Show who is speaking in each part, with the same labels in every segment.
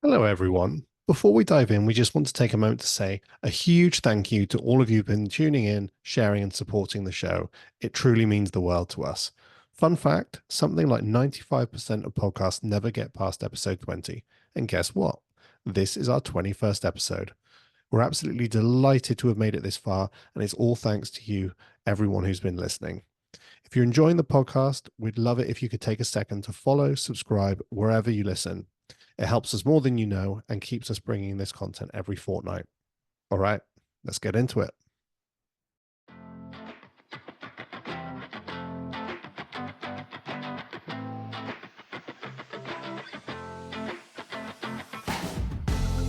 Speaker 1: Hello, everyone. Before we dive in, we just want to take a moment to say a huge thank you to all of you who've been tuning in, sharing, and supporting the show. It truly means the world to us. Fun fact, something like 95% of podcasts never get past episode 20. And guess what? This is our 21st episode. We're absolutely delighted to have made it this far, and it's all thanks to you, everyone who's been listening. If you're enjoying the podcast, we'd love it if you could take a second to follow, subscribe wherever you listen. It helps us more than you know and keeps us bringing this content every fortnight. All right, let's get into it.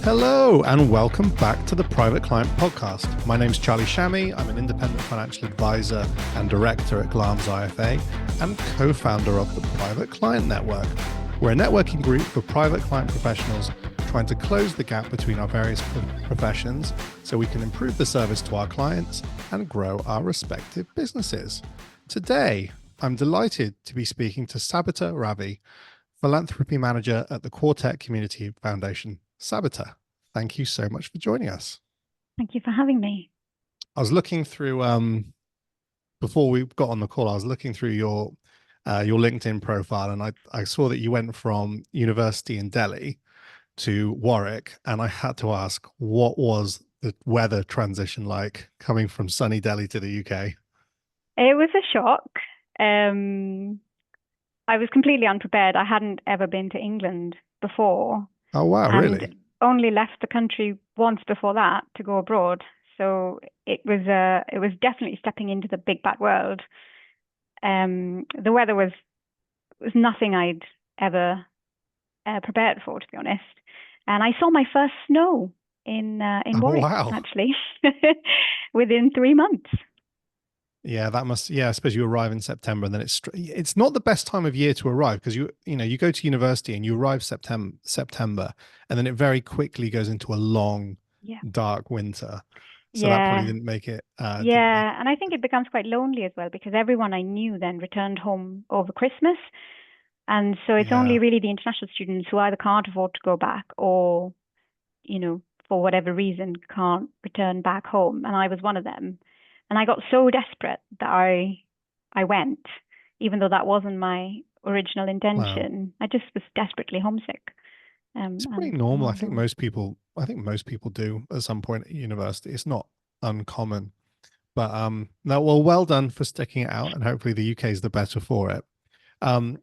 Speaker 1: Hello, and welcome back to the Private Client Podcast. My name's Charlie Chami. I'm an independent financial advisor and director at Glams IFA and co-founder of the Private Client Network. We're a networking group for private client professionals trying to close the gap between our various professions so we can improve the service to our clients and grow our respective businesses. Today, I'm delighted to be speaking to Sabita Ravi, Philanthropy Manager at the Quartet Community Foundation. Sabita, thank you so much for joining us.
Speaker 2: Thank you for having me.
Speaker 1: I was looking through, before we got on the call, I was looking through your LinkedIn profile, and I saw that you went from university in Delhi to Warwick, and I had to ask, what was the weather transition like coming from sunny Delhi to the UK?
Speaker 2: It was a shock. I was completely unprepared. I hadn't ever been to England before.
Speaker 1: Oh, wow,
Speaker 2: and
Speaker 1: really?
Speaker 2: only left the country once before that to go abroad. So it was definitely stepping into the big bad world. The weather was nothing I'd ever prepared for, to be honest. And I saw my first snow in
Speaker 1: Oh,
Speaker 2: Warwick,
Speaker 1: wow.
Speaker 2: actually, within 3 months.
Speaker 1: Yeah, I suppose you arrive in September, and then it's not the best time of year to arrive because you go to university and you arrive September, and then it very quickly goes into a long,
Speaker 2: Yeah.
Speaker 1: dark winter. So that probably
Speaker 2: Yeah.
Speaker 1: didn't make it.
Speaker 2: Yeah. And I think it becomes quite lonely as well because everyone I knew then returned home over Christmas. And so it's
Speaker 1: Yeah,
Speaker 2: only really the international students who either can't afford to go back or, for whatever reason, can't return back home. And I was one of them. And I got so desperate that I went, even though that wasn't my original
Speaker 1: wow.
Speaker 2: intention. I just was desperately homesick.
Speaker 1: It's pretty
Speaker 2: And
Speaker 1: normal. I
Speaker 2: moved
Speaker 1: think
Speaker 2: on.
Speaker 1: most people do at some point at university. It's not uncommon. But no, well done for sticking it out, and hopefully the UK is the better for it. Um,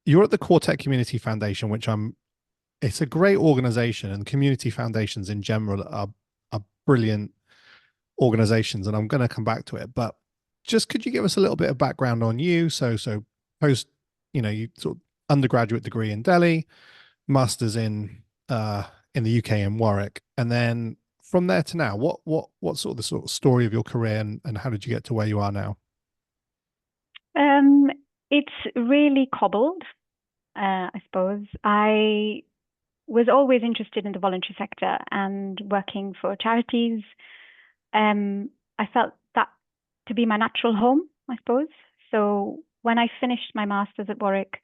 Speaker 1: you're at the Quartet Community Foundation, it's a great organization, and community foundations in general are brilliant organizations, and I'm going to come back to it. But just could you give us a little bit of background on you? So post, you sort of undergraduate degree in Delhi, masters in the UK in Warwick, and then from there to now, what sort of story of your career, and how did you get to where you are now?
Speaker 2: Um, it's really cobbled, I suppose. I was always interested in the voluntary sector and working for charities. I felt that to be my natural home, I suppose. So when I finished my master's at Warwick,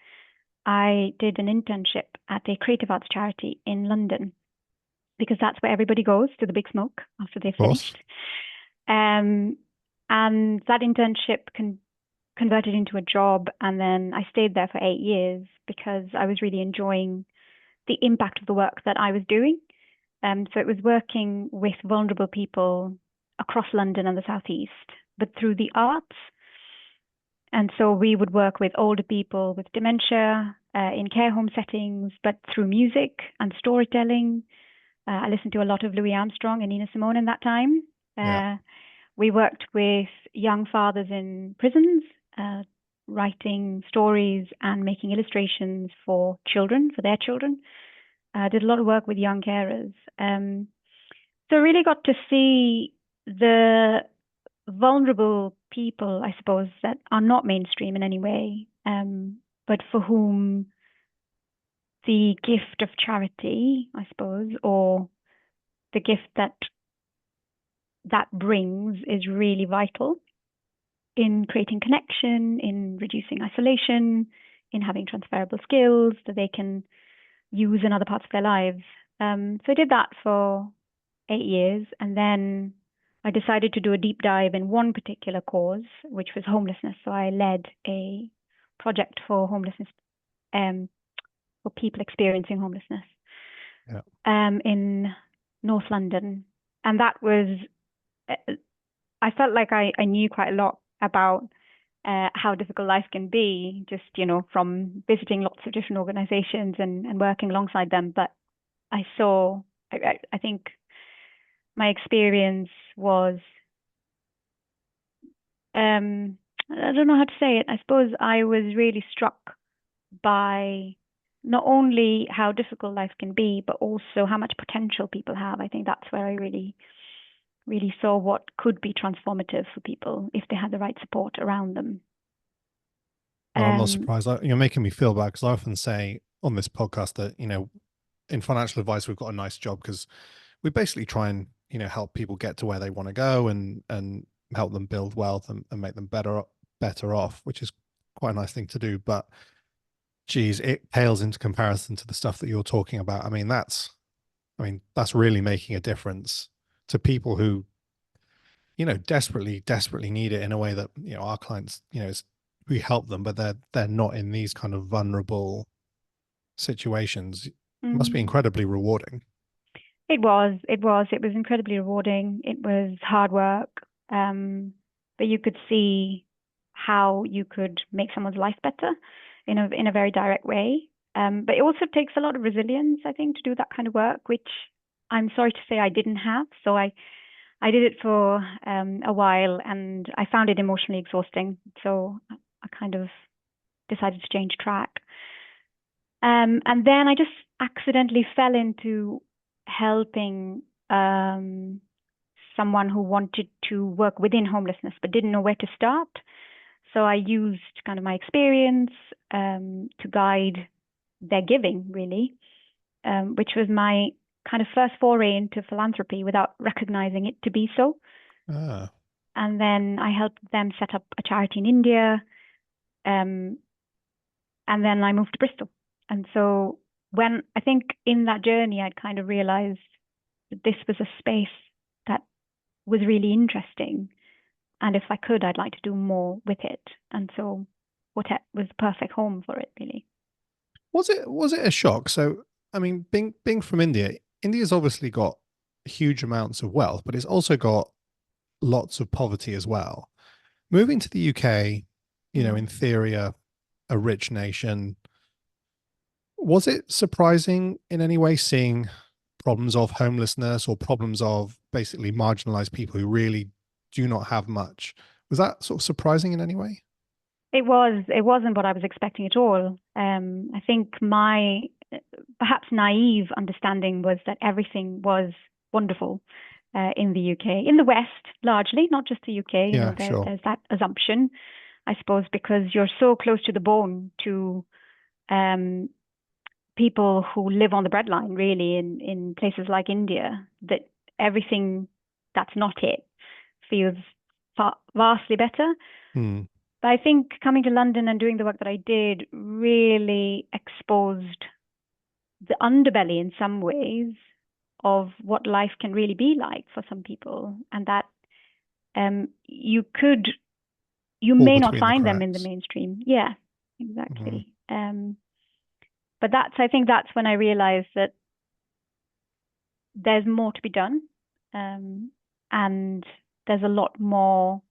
Speaker 2: I did an internship at a creative arts charity in London because that's where everybody goes to the big smoke after they've
Speaker 1: Of course.
Speaker 2: finished. Um, and that internship converted into a job, and then I stayed there for 8 years because I was really enjoying the impact of the work that I was doing. So it was working with vulnerable people across London and the Southeast, but through the arts. And so we would work with older people with dementia in care home settings, but through music and storytelling. I listened to a lot of Louis Armstrong and Nina Simone in that time.
Speaker 1: Yeah.
Speaker 2: We worked with young fathers in prisons, writing stories and making illustrations for children, for their children. Did a lot of work with young carers. So really got to see the vulnerable people, I suppose, that are not mainstream in any way, but for whom the gift of charity, I suppose, or the gift that brings is really vital in creating connection, in reducing isolation, in having transferable skills that they can use in other parts of their lives. So I did that for 8 years, and then I decided to do a deep dive in one particular cause, which was homelessness. So I led a project for homelessness, for people experiencing homelessness, in North London. And that was, I felt like I knew quite a lot about how difficult life can be, just, from visiting lots of different organizations and working alongside them. But I saw, I think my experience was, I don't know how to say it. I suppose I was really struck by not only how difficult life can be, but also how much potential people have. I think that's where I really, really saw what could be transformative for people if they had the right support around them.
Speaker 1: Well, I'm not surprised. You're making me feel bad because I often say on this podcast that, in financial advice, we've got a nice job because we basically try and, help people get to where they want to go and help them build wealth and make them better off, which is quite a nice thing to do. But geez, it pales into comparison to the stuff that you're talking about. I mean, that's really making a difference to people who, desperately, desperately need it in a way that, our clients, we help them, but they're not in these kind of vulnerable situations. It must be incredibly rewarding.
Speaker 2: It was incredibly rewarding. It was hard work. But you could see how you could make someone's life better in a very direct way. But it also takes a lot of resilience, I think, to do that kind of work, which I'm sorry to say I didn't have. So I did it for a while, and I found it emotionally exhausting. So I kind of decided to change track. And then I just accidentally fell into helping someone who wanted to work within homelessness but didn't know where to start. So I used kind of my experience to guide their giving, really, which was my kind of first foray into philanthropy without recognizing it to be so. And then I helped them set up a charity in India. And then I moved to Bristol. And so when I think in that journey, I'd kind of realized that this was a space that was really interesting. And if I could, I'd like to do more with it. And so Quartet was the perfect home for it, really.
Speaker 1: Was it a shock? So, I mean, being from India, India's obviously got huge amounts of wealth, but it's also got lots of poverty as well. Moving to the UK, in theory, a rich nation, was it surprising in any way seeing problems of homelessness or problems of basically marginalized people who really do not have much? Was that sort of surprising in any way?
Speaker 2: It wasn't what I was expecting at all. I think my perhaps naive understanding was that everything was wonderful in the UK, in the West largely, not just the UK.
Speaker 1: Sure.
Speaker 2: There's that assumption, I suppose, because you're so close to the bone to people who live on the breadline, really, in places like India, that everything that's not it feels vastly better. But I think coming to London and doing the work that I did really exposed the underbelly in some ways of what life can really be like for some people, and that you may not find them in the mainstream. Yeah, exactly. But I think that's when I realized that there's more to be done, and there's a lot more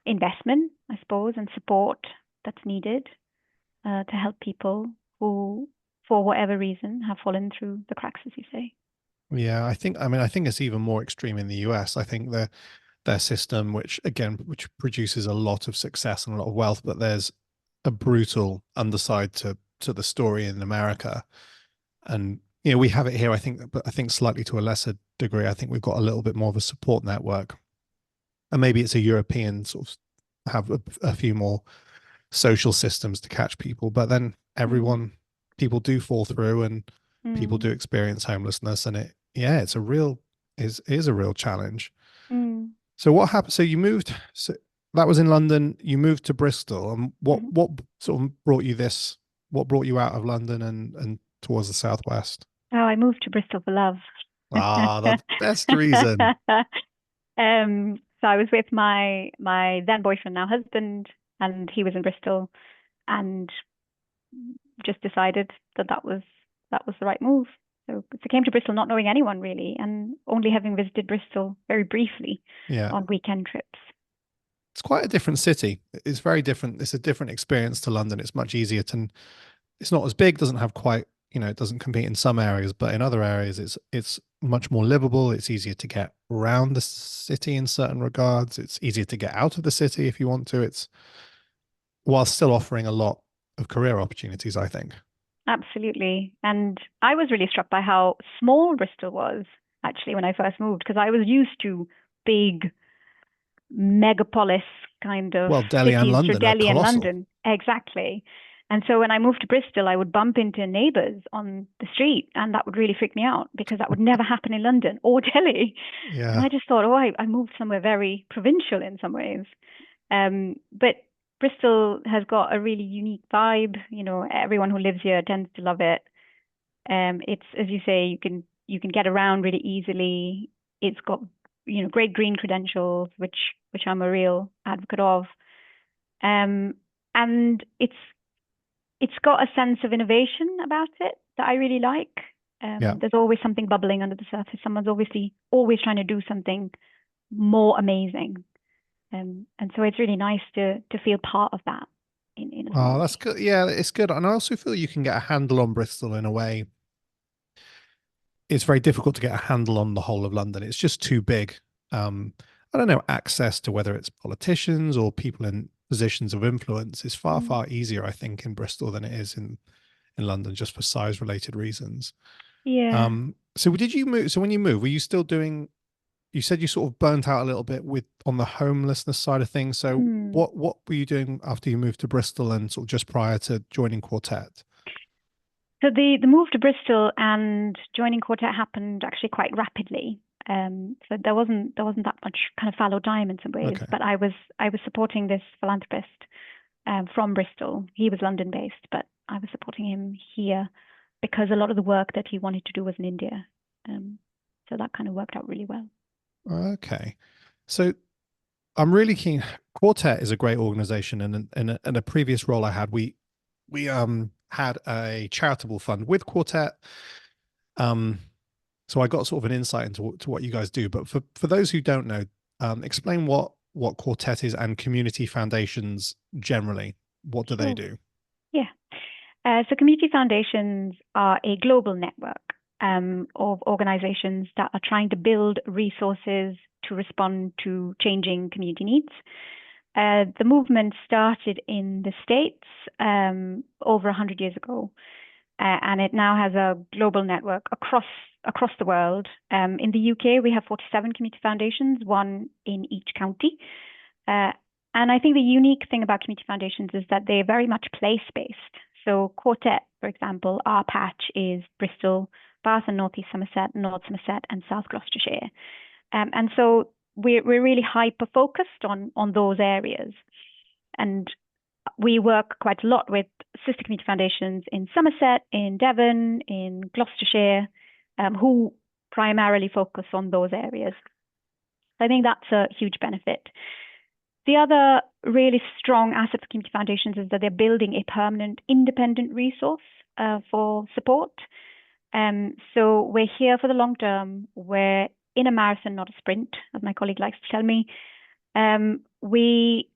Speaker 2: investment, I suppose, and support that's needed to help people who, for whatever reason, have fallen through the cracks, as you say.
Speaker 1: Yeah, I think it's even more extreme in the US. I think their system, which produces a lot of success and a lot of wealth, but there's a brutal underside to the story in America. And we have it here, I think, but I think slightly to a lesser degree. I think we've got a little bit more of a support network. And maybe it's a European sort of have a few more social systems to catch people, but then people do fall through and people do experience homelessness, and it's a real challenge. So what happened? So you moved, so that was in London, you moved to Bristol, and what sort of brought you out of London and towards the southwest?
Speaker 2: Oh, I moved to Bristol for love.
Speaker 1: Ah, that's the best reason.
Speaker 2: So I was with my then boyfriend, now husband, and he was in Bristol, and just decided that that was the right move. So I came to Bristol not knowing anyone really, and only having visited Bristol very briefly
Speaker 1: Yeah.
Speaker 2: on weekend trips.
Speaker 1: It's quite a different city. It's very different. It's a different experience to London. It's much easier to, it's not as big, doesn't have quite, it doesn't compete in some areas, but in other areas it's much more livable. It's easier to get around the city in certain regards. It's easier to get out of the city if you want to. It's while still offering a lot of career opportunities, I think.
Speaker 2: Absolutely. And I was really struck by how small Bristol was actually when I first moved, because I was used to big megapolis kind of
Speaker 1: Well, Delhi and
Speaker 2: cities through
Speaker 1: London are
Speaker 2: Delhi and
Speaker 1: colossal.
Speaker 2: London. Exactly. And so when I moved to Bristol, I would bump into neighbors on the street, and that would really freak me out because that would never happen in London or Delhi. And
Speaker 1: Yeah.
Speaker 2: I just thought, oh, I moved somewhere very provincial in some ways. But Bristol has got a really unique vibe. You know, everyone who lives here tends to love it. It's, as you say, you can get around really easily. It's got, you know, great green credentials, which I'm a real advocate of. And it's got a sense of innovation about it that I really like.
Speaker 1: Yeah.
Speaker 2: There's always something bubbling under the surface. Someone's obviously always trying to do something more amazing. And so it's really nice to feel part of that in a small
Speaker 1: Oh, that's
Speaker 2: way.
Speaker 1: good. Yeah, it's good. And I also feel you can get a handle on Bristol in a way. It's very difficult to get a handle on the whole of London. It's just too big. Um, I don't know, access to whether it's politicians or people in positions of influence is far,
Speaker 2: Mm.
Speaker 1: far easier, I think, in Bristol than it is in London, just for size related reasons.
Speaker 2: Yeah.
Speaker 1: So did you move? So when you moved, were you still doing, you said you sort of burnt out a little bit with on the homelessness side of things. So
Speaker 2: Mm.
Speaker 1: what were you doing after you moved to Bristol and sort of just prior to joining Quartet?
Speaker 2: So the move to Bristol and joining Quartet happened actually quite rapidly. So there wasn't that much kind of fallow time in some ways,
Speaker 1: Okay.
Speaker 2: but I was supporting this philanthropist from Bristol. He was London based, but I was supporting him here because a lot of the work that he wanted to do was in India. Um, so that kind of worked out really well.
Speaker 1: Okay. So I'm really keen. Quartet is a great organization, and in a previous role I had, we had a charitable fund with Quartet. Um, so I got sort of an insight into to what you guys do. But for those who don't know, explain what Quartet is and community foundations generally. What do they
Speaker 2: Sure.
Speaker 1: do?
Speaker 2: Yeah. So community foundations are a global network of organizations that are trying to build resources to respond to changing community needs. The movement started in the States over 100 years ago, and it now has a global network across the world. In the UK, we have 47 community foundations, one in each county. Uh, and I think the unique thing about community foundations is that they're very much place-based. So Quartet, for example, our patch is Bristol, Bath and North East Somerset, North Somerset, and South Gloucestershire. And so we're really hyper focused on those areas. And we work quite a lot with sister community foundations in Somerset, in Devon, in Gloucestershire, who primarily focus on those areas. So I think that's a huge benefit. The other really strong asset for community foundations is that they're building a permanent independent resource for support. So we're here for the long term. We're in a marathon, not a sprint, as my colleague likes to tell me. We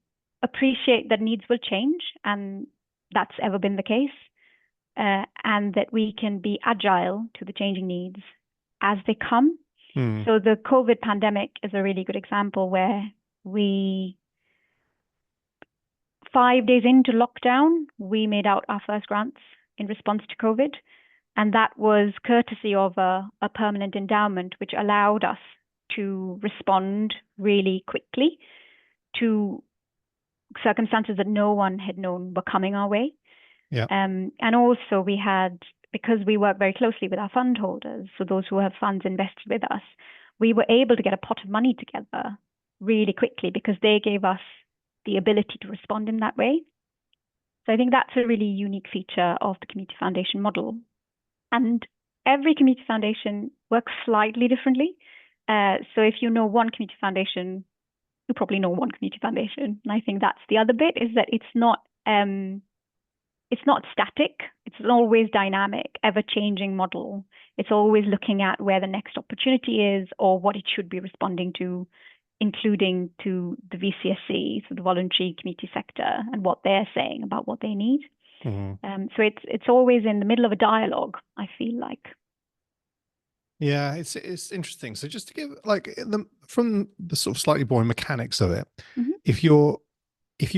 Speaker 2: appreciate that needs will change, and that's ever been the case, and that we can be agile to the changing needs as they come.
Speaker 1: Hmm.
Speaker 2: So the COVID pandemic is a really good example where we 5 days into lockdown, we made out our first grants in response to COVID. And that was courtesy of a permanent endowment, which allowed us to respond really quickly to circumstances that no one had known were coming our way.
Speaker 1: Yeah.
Speaker 2: And also we had, because we work very closely with our fund holders, so those who have funds invested with us, we were able to get a pot of money together really quickly because they gave us the ability to respond in that way. So I think that's a really unique feature of the community foundation model. And every community foundation works slightly differently. So if you know one community foundation, you probably know one community foundation. And I think that's the other bit, is that it's not static. It's an always dynamic, ever-changing model. It's always looking at where the next opportunity is or what it should be responding to, including to the VCSC, so the voluntary community sector, and what they're saying about what they need. So it's always in the middle of a dialogue, I feel like.
Speaker 1: Yeah, it's interesting. So just to give like from the sort of slightly boring mechanics of it, if you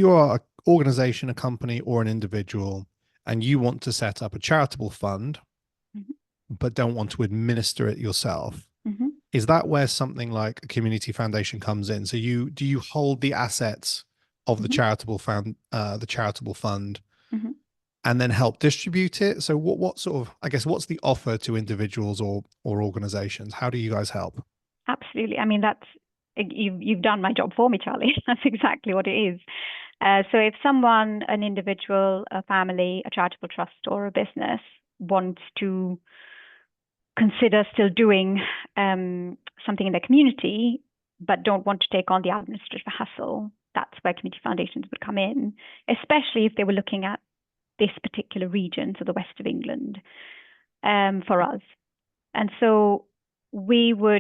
Speaker 1: are an organization, a company, or an individual, and you want to set up a charitable fund, but don't want to administer it yourself, is that where something like a community foundation comes in? So do you hold the assets of the charitable fund, and then help distribute it? So what sort of, I guess, what's the offer to individuals or organizations? How do you guys help?
Speaker 2: Absolutely. I mean, you've done my job for me, Charlie. That's exactly what it is. So if someone, an individual, a family, a charitable trust, or a business wants to consider still doing something in their community, but don't want to take on the administrative hassle, that's where community foundations would come in, especially if they were looking at this particular region, so the west of England, for us. And so I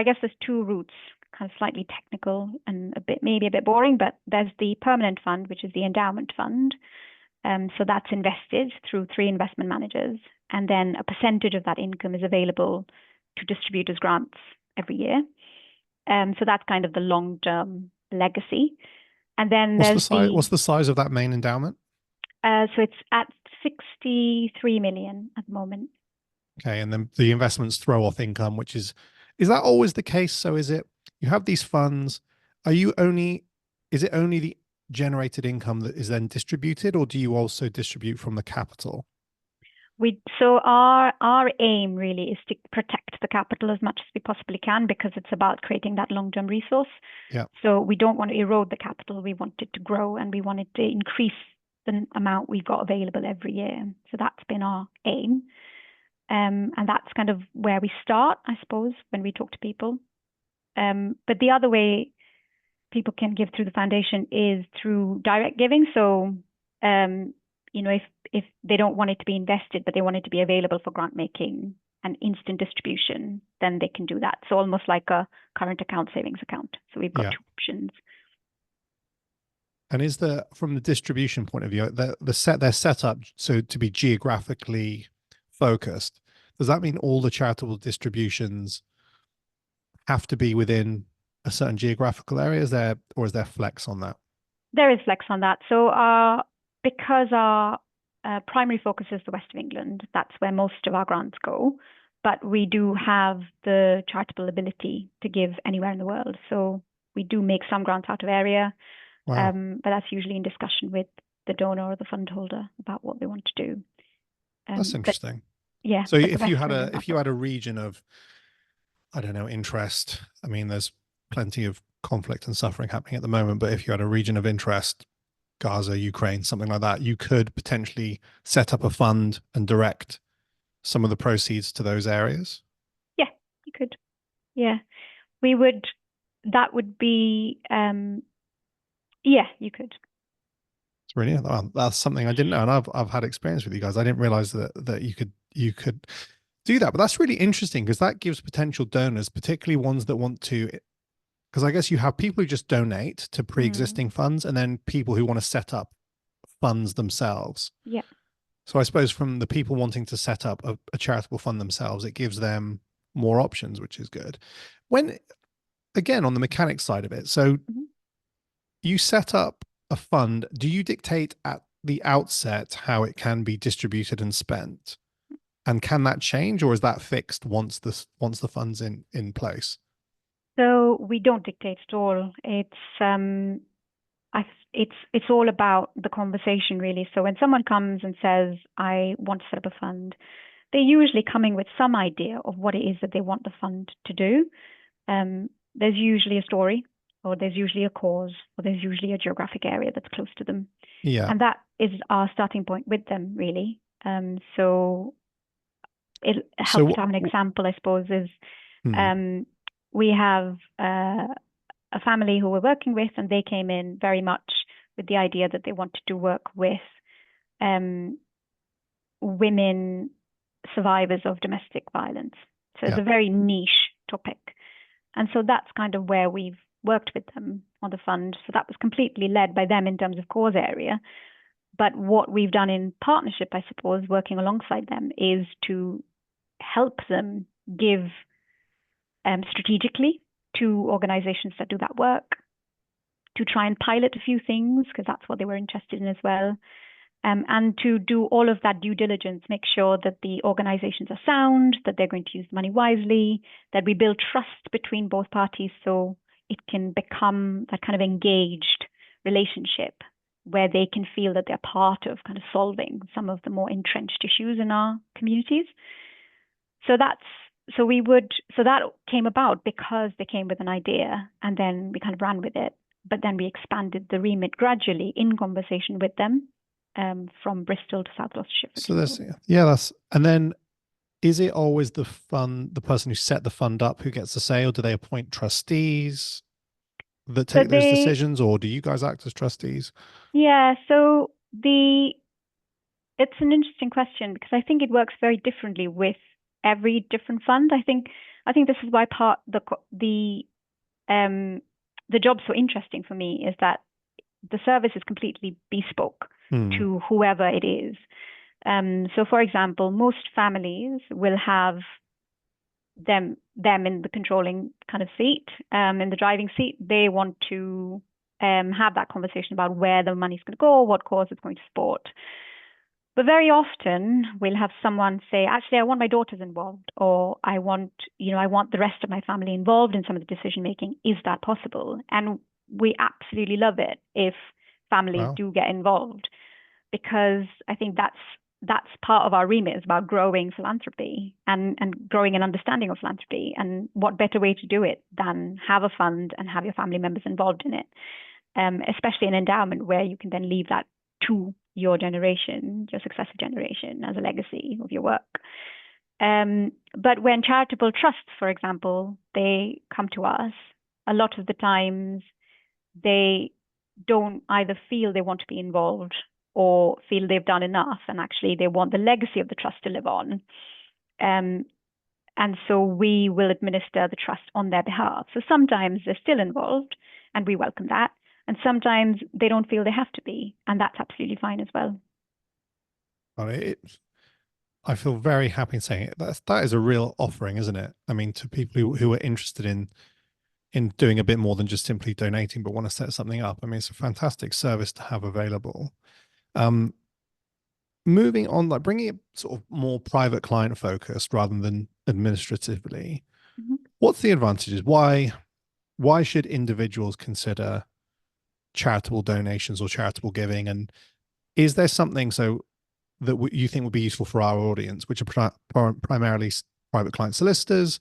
Speaker 2: guess there's two routes, kind of slightly technical and maybe a bit boring, but there's the permanent fund, which is the endowment fund. So that's invested through 3 investment managers, and then a percentage of that income is available to distribute as grants every year. So that's kind of the long-term legacy. And then
Speaker 1: what's the size of that main endowment?
Speaker 2: So it's at 63 million at the moment.
Speaker 1: Okay, and then the investments throw off income, is that always the case? So is it, you have these funds, is it only the generated income that is then distributed, or do you also distribute from the capital?
Speaker 2: So our aim really is to protect the capital as much as we possibly can, because it's about creating that long-term resource.
Speaker 1: Yeah.
Speaker 2: So we don't want to erode the capital. We want it to grow, and we want it to increase the amount we've got available every year. So that's been our aim. And that's kind of where we start, I suppose, when we talk to people. But the other way people can give through the foundation is through direct giving. So, if they don't want it to be invested, but they want it to be available for grant making and instant distribution, then they can do that. So almost like a current account, savings account. So we've got 2 options.
Speaker 1: And from the distribution point of view, they're set up so to be geographically focused. Does that mean all the charitable distributions have to be within a certain geographical area? Is there flex on that?
Speaker 2: There is flex on that. So because our primary focus is the west of England, that's where most of our grants go. But we do have the charitable ability to give anywhere in the world. So we do make some grants out of area. Wow. But that's usually in discussion with the donor or the fund holder about what they want to do.
Speaker 1: That's interesting.
Speaker 2: Yeah.
Speaker 1: So if you had a region of, I don't know, interest, I mean, there's plenty of conflict and suffering happening at the moment, but if you had a region of interest, Gaza, Ukraine, something like that, you could potentially set up a fund and direct some of the proceeds to those areas.
Speaker 2: Yeah, you could. Yeah, we would. That would be. Yeah, you could.
Speaker 1: It's really, that's something I didn't know, and I've had experience with you guys. I didn't realize that you could do that, but that's really interesting, because that gives potential donors, particularly ones that want to, because I guess you have people who just donate to pre-existing funds, and then people who want to set up funds themselves.
Speaker 2: Yeah.
Speaker 1: So I suppose from the people wanting to set up a charitable fund themselves, it gives them more options, which is good. When, again, on the mechanics side of it, so you set up a fund, do you dictate at the outset how it can be distributed and spent? And can that change, or is that fixed once the fund's in place?
Speaker 2: So we don't dictate at all. It's all about the conversation, really. So when someone comes and says, I want to set up a fund, they're usually coming with some idea of what it is that they want the fund to do. There's usually a story, or there's usually a cause, or there's usually a geographic area that's close to them.
Speaker 1: Yeah.
Speaker 2: And that is our starting point with them, really. So helpful to have an example, I suppose, is we have a family who we're working with, and they came in very much with the idea that they wanted to work with women survivors of domestic violence. So it's a very niche topic. And so that's kind of where we've worked with them on the fund. So that was completely led by them in terms of cause area. But what we've done in partnership, I suppose, working alongside them, is to help them give strategically to organizations that do that work, to try and pilot a few things, because that's what they were interested in as well. And to do all of that due diligence, make sure that the organizations are sound, that they're going to use money wisely, that we build trust between both parties so it can become that kind of engaged relationship where they can feel that they're part of kind of solving some of the more entrenched issues in our communities. So that came about because they came with an idea, and then we kind of ran with it. But then we expanded the remit gradually in conversation with them, from Bristol to South Gloucestershire.
Speaker 1: So and then is it always the person who set the fund up who gets the say, or do they appoint trustees that take those decisions, or do you guys act as trustees?
Speaker 2: Yeah, so it's an interesting question, because I think it works very differently with every different fund. I think this is why the job's so interesting for me, is that the service is completely bespoke to whoever it is. So, for example, most families will have them in the controlling kind of seat, in the driving seat. They want to have that conversation about where the money's going to go, what cause it's going to support. But very often we'll have someone say, actually, I want my daughters involved, or I want the rest of my family involved in some of the decision making. Is that possible? And we absolutely love it if families do get involved, because I think that's part of our remit, is about growing philanthropy and growing an understanding of philanthropy. And what better way to do it than have a fund and have your family members involved in it, especially an endowment where you can then leave that to your generation, your successive generation, as a legacy of your work. But when charitable trusts, for example, they come to us, a lot of the times they don't either feel they want to be involved or feel they've done enough, and actually they want the legacy of the trust to live on. And so we will administer the trust on their behalf. So sometimes they're still involved, and we welcome that. And sometimes they don't feel they have to be, and that's absolutely fine as well.
Speaker 1: I feel very happy in saying it. That is a real offering, isn't it? I mean, to people who are interested in doing a bit more than just simply donating, but want to set something up. I mean, it's a fantastic service to have available. Moving on, like bringing it sort of more private client focused rather than administratively. What's the advantages? Why should individuals consider charitable donations or charitable giving? And is there something that you think would be useful for our audience, which are primarily private client solicitors,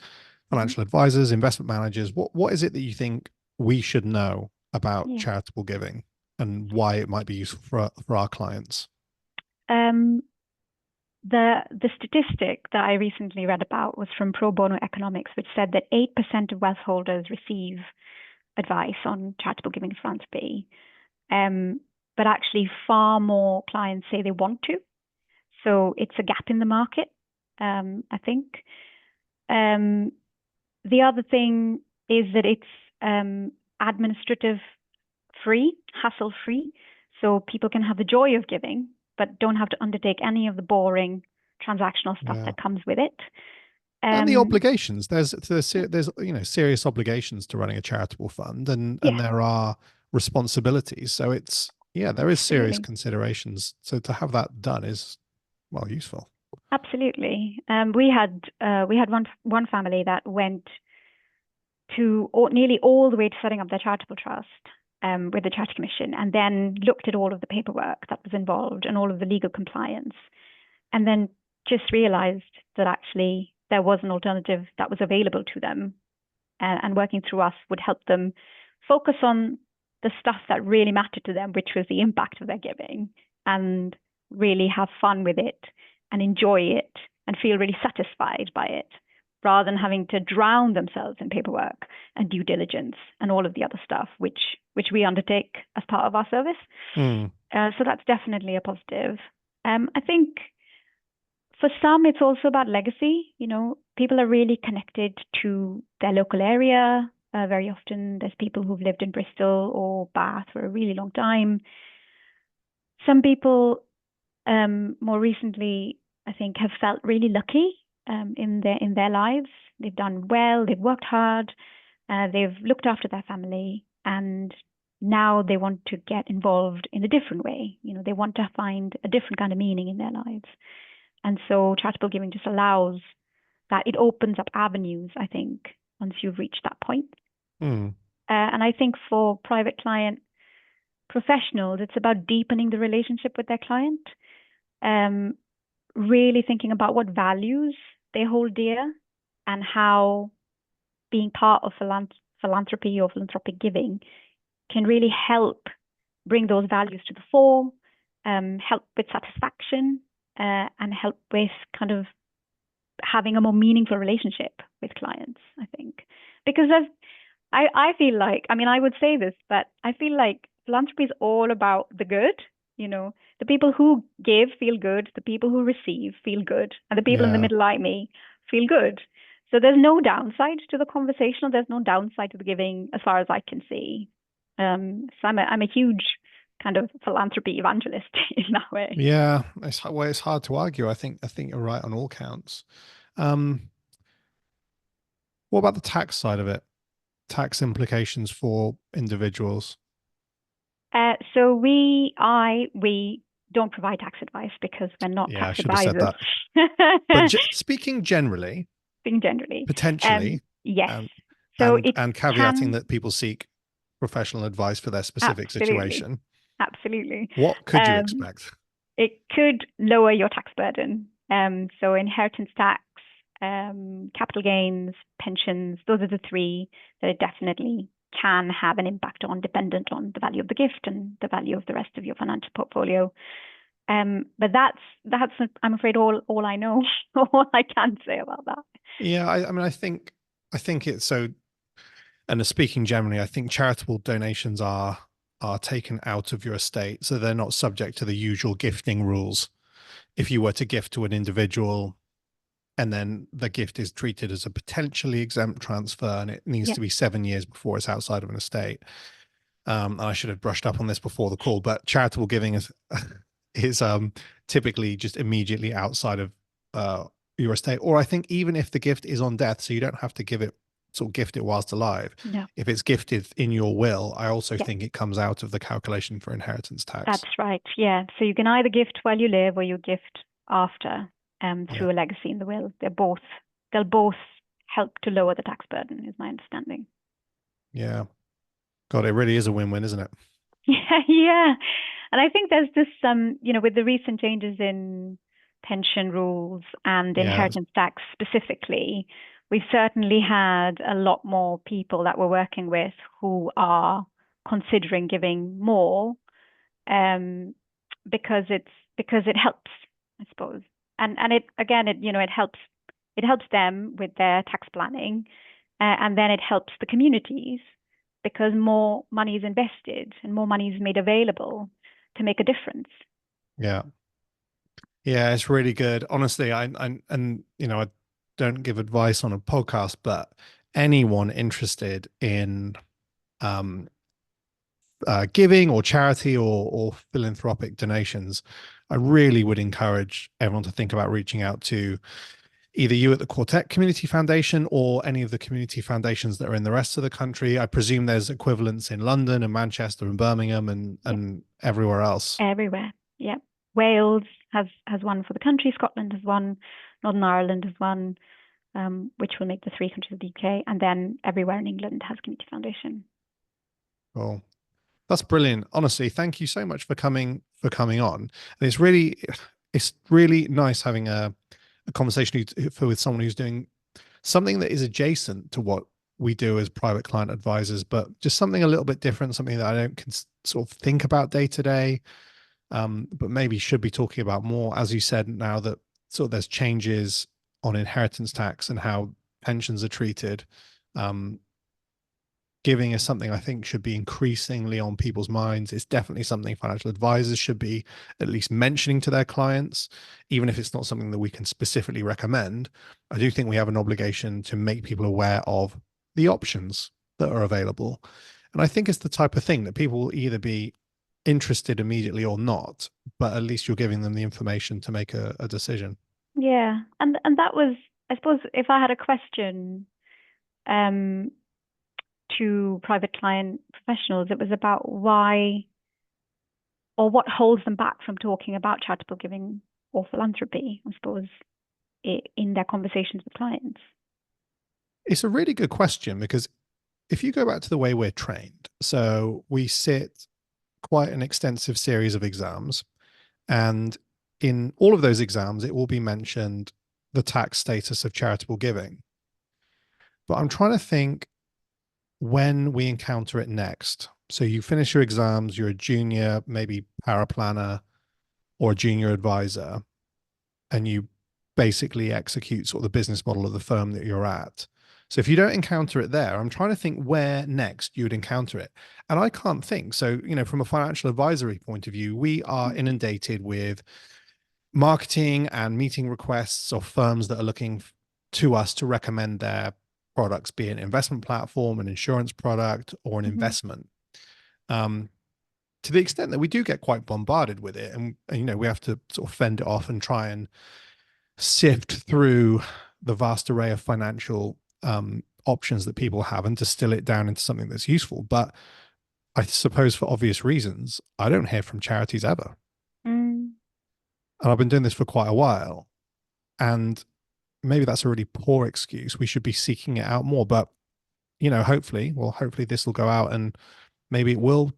Speaker 1: financial advisors, investment managers? What is it that you think we should know about charitable giving and why it might be useful for our clients?
Speaker 2: The statistic that I recently read about was from Pro Bono Economics, which said that 8% of wealth holders receive advice on charitable giving and philanthropy. But actually far more clients say they want to. So it's a gap in the market, I think. The other thing is that it's administrative free, hassle free. So people can have the joy of giving, but don't have to undertake any of the boring transactional stuff that comes with it.
Speaker 1: And the obligations, there's serious obligations to running a charitable fund, and there are responsibilities. So there is serious considerations. So to have that done is useful.
Speaker 2: Absolutely. We had one family that went to nearly all the way to setting up their charitable trust with the Charity Commission, and then looked at all of the paperwork that was involved and all of the legal compliance, and then just realized that actually there was an alternative that was available to them, and working through us would help them focus on the stuff that really mattered to them, which was the impact of their giving, and really have fun with it and enjoy it and feel really satisfied by it, rather than having to drown themselves in paperwork and due diligence and all of the other stuff, which we undertake as part of our service. So that's definitely a positive. I think for some, it's also about legacy. You know, people are really connected to their local area. Very often, there's people who've lived in Bristol or Bath for a really long time. Some people, more recently, I think, have felt really lucky in their lives. They've done well. They've worked hard. They've looked after their family, and now they want to get involved in a different way. You know, they want to find a different kind of meaning in their lives. And so charitable giving just allows that. It opens up avenues, I think, once you've reached that point. And I think for private client professionals, it's about deepening the relationship with their client, really thinking about what values they hold dear and how being part of philanthropy or philanthropic giving can really help bring those values to the fore, help with satisfaction, and help with kind of having a more meaningful relationship with clients, I think. Because I feel like, I mean, I would say this, but I feel like philanthropy is all about the good. You know, the people who give feel good, the people who receive feel good, and the people in the middle like me feel good. So there's no downside to the conversation. There's no downside to the giving as far as I can see. So I'm a huge kind of philanthropy evangelist in that way.
Speaker 1: Yeah, it's hard to argue. I think you're right on all counts. What about the tax side of it? Tax implications for individuals?
Speaker 2: So we don't provide tax advice because we're not
Speaker 1: I
Speaker 2: tax
Speaker 1: should have said
Speaker 2: advisors.
Speaker 1: that. But speaking generally, potentially,
Speaker 2: yes. So
Speaker 1: and caveating that people seek professional advice for their specific situation.
Speaker 2: Absolutely.
Speaker 1: What could you expect?
Speaker 2: It could lower your tax burden. So inheritance tax, capital gains, pensions, those are the three that it definitely can have an impact on, dependent on the value of the gift and the value of the rest of your financial portfolio. But that's I'm afraid all I know, all I can say about that.
Speaker 1: Yeah, I mean, I think it's so. And speaking generally, I think charitable donations are taken out of your estate, so they're not subject to the usual gifting rules. If you were to gift to an individual, and then the gift is treated as a potentially exempt transfer, and it needs to be 7 years before it's outside of an estate. I should have brushed up on this before the call, but charitable giving is typically just immediately outside of your estate. Or I think even if the gift is on death, so you don't have to gift it whilst alive.
Speaker 2: No.
Speaker 1: If it's gifted in your will, I also think it comes out of the calculation for inheritance tax.
Speaker 2: That's right. Yeah. So you can either gift while you live or you gift after, through a legacy in the will. They'll both help to lower the tax burden, is my understanding.
Speaker 1: Yeah. God, it really is a win-win, isn't it?
Speaker 2: Yeah. And I think there's this, with the recent changes in pension rules and inheritance tax specifically, we've certainly had a lot more people that we're working with who are considering giving more, because it helps, I suppose. And it helps them with their tax planning, and then it helps the communities because more money is invested and more money is made available to make a difference. Yeah,
Speaker 1: it's really good. Honestly, I don't give advice on a podcast, but anyone interested in giving or charity or philanthropic donations, I really would encourage everyone to think about reaching out to either you at the Quartet Community Foundation or any of the community foundations that are in the rest of the country. I presume there's equivalents in London and Manchester and Birmingham and everywhere else.
Speaker 2: Everywhere. Yeah. Wales has one for the country. Scotland has one. Northern Ireland has one, which will make the 3 countries of the UK. And then everywhere in England has Community Foundation.
Speaker 1: Cool. That's brilliant. Honestly, thank you so much for coming on. And it's really nice having a conversation with someone who's doing something that is adjacent to what we do as private client advisors, but just something a little bit different, something that I don't sort of think about day to day, but maybe should be talking about more. As you said, now that there's changes on inheritance tax and how pensions are treated. Giving is something I think should be increasingly on people's minds. It's definitely something financial advisors should be at least mentioning to their clients, even if it's not something that we can specifically recommend. I do think we have an obligation to make people aware of the options that are available. And I think it's the type of thing that people will either be interested immediately or not, but at least you're giving them the information to make a decision.
Speaker 2: Yeah. And that was, I suppose, if I had a question to private client professionals, it was about why or what holds them back from talking about charitable giving or philanthropy, I suppose, in their conversations with clients.
Speaker 1: It's a really good question, because if you go back to the way we're trained, so we sit quite an extensive series of exams, and in all of those exams, it will be mentioned the tax status of charitable giving. But I'm trying to think when we encounter it next. So you finish your exams, you're a junior, maybe paraplanner or a junior advisor, and you basically execute sort of the business model of the firm that you're at. So if you don't encounter it there, I'm trying to think where next you would encounter it. And I can't think. So, from a financial advisory point of view, we are inundated with marketing and meeting requests of firms that are looking to us to recommend their products, be it an investment platform, an insurance product, or an investment. To the extent that we do get quite bombarded with it, and we have to sort of fend it off and try and sift through the vast array of financial options that people have and distill it down into something that's useful. But I suppose for obvious reasons, I don't hear from charities ever. And I've been doing this for quite a while. And maybe that's a really poor excuse. We should be seeking it out more. But, hopefully this will go out, and maybe it will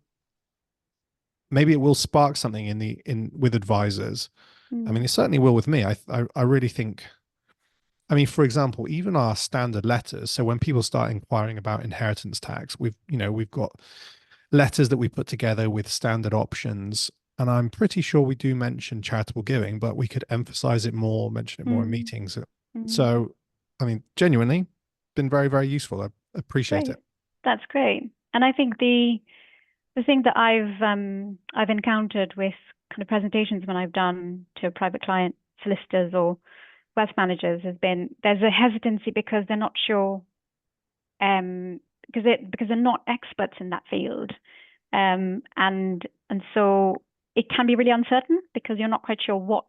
Speaker 1: spark something with advisors. I mean, it certainly will with me. I really think, for example, even our standard letters. So when people start inquiring about inheritance tax, we've got letters that we put together with standard options. And I'm pretty sure we do mention charitable giving, but we could emphasize it more, mention it more in meetings. So, genuinely been very, very useful. I appreciate it.
Speaker 2: That's great. And I think the thing that I've encountered with kind of presentations when I've done to private client solicitors or wealth managers has been there's a hesitancy because they're not sure, because they're not experts in that field, and so it can be really uncertain because you're not quite sure what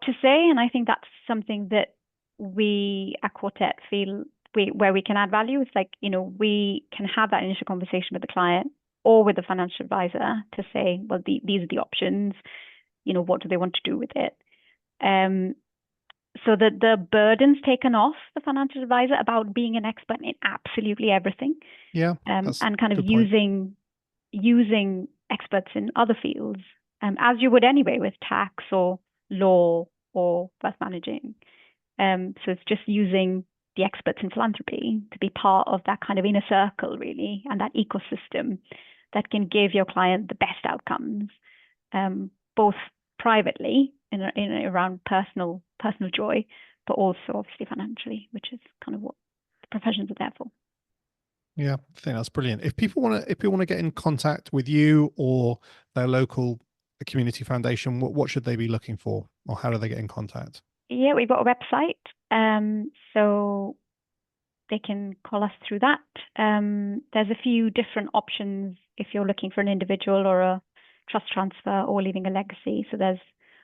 Speaker 2: to say. And I think that's something that we at Quartet feel where we can add value. It's like, we can have that initial conversation with the client or with the financial advisor to say, well, these are the options, what do they want to do with it? So that the burden's taken off the financial advisor about being an expert in absolutely everything.
Speaker 1: Yeah.
Speaker 2: And kind of using experts in other fields, as you would anyway with tax or law or wealth managing. So it's just using the experts in philanthropy to be part of that kind of inner circle, really, and that ecosystem that can give your client the best outcomes, both privately in around personal joy, but also obviously financially, which is kind of what the professions are there for.
Speaker 1: Yeah, I think that's brilliant. If people want to get in contact with you or their local community foundation, what should they be looking for, or how do they get in contact?
Speaker 2: Yeah, we've got a website, so they can call us through that. There's a few different options if you're looking for an individual or a trust transfer or leaving a legacy. So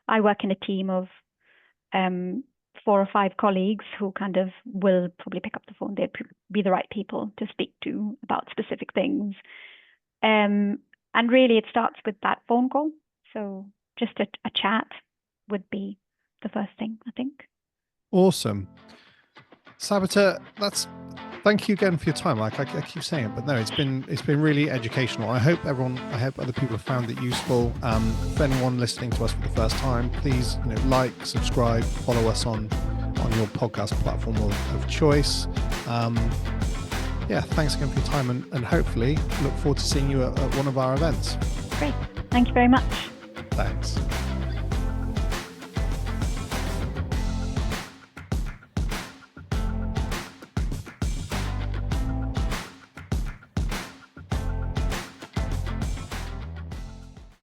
Speaker 2: I work in a team of 4 or 5 colleagues who kind of will probably pick up the phone. They'd be the right people to speak to about specific things. And really, it starts with that phone call. So just a chat would be the first thing, I think.
Speaker 1: Awesome. Sabita, thank you again for your time. Like I keep saying it, but no, it's been really educational. I hope other people have found it useful. For anyone listening to us for the first time, please like, subscribe, follow us on your podcast platform of choice. Yeah, thanks again for your time, and hopefully look forward to seeing you at one of our events.
Speaker 2: Great. Thank you very much.
Speaker 1: Thanks.